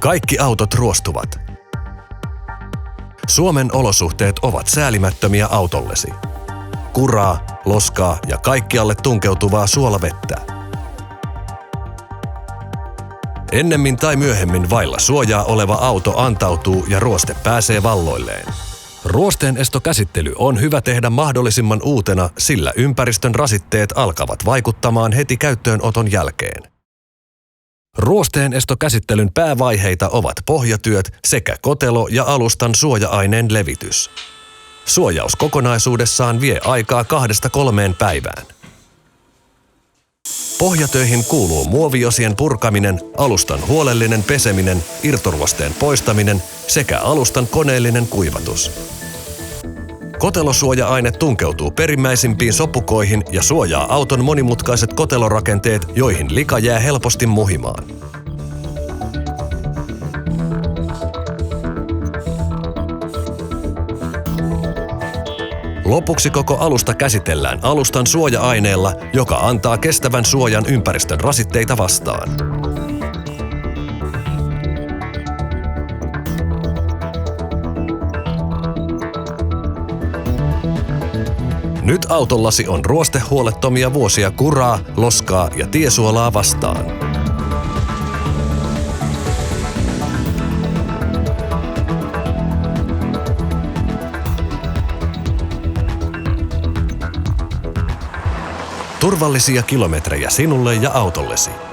Kaikki autot ruostuvat. Suomen olosuhteet ovat säälimättömiä autollesi. Kuraa, loskaa ja kaikkialle tunkeutuvaa suolavettä. Ennemmin tai myöhemmin vailla suojaa oleva auto antautuu ja ruoste pääsee valloilleen. Ruosteenestokäsittely on hyvä tehdä mahdollisimman uutena, sillä ympäristön rasitteet alkavat vaikuttamaan heti käyttöönoton jälkeen. Ruosteenestokäsittelyn päävaiheita ovat pohjatyöt sekä kotelo- ja alustan suoja-aineen levitys. Suojaus kokonaisuudessaan vie aikaa 2–3 päivään. Pohjatöihin kuuluu muoviosien purkaminen, alustan huolellinen peseminen, irtoruosteen poistaminen sekä alustan koneellinen kuivatus. Kotelosuoja-aine tunkeutuu perimmäisimpiin sopukoihin ja suojaa auton monimutkaiset kotelorakenteet, joihin lika jää helposti muhimaan. Lopuksi koko alusta käsitellään alustan suoja-aineella, joka antaa kestävän suojan ympäristön rasitteita vastaan. Nyt autollasi on ruostehuolettomia vuosia kuraa, loskaa ja tiesuolaa vastaan. Turvallisia kilometrejä sinulle ja autollesi.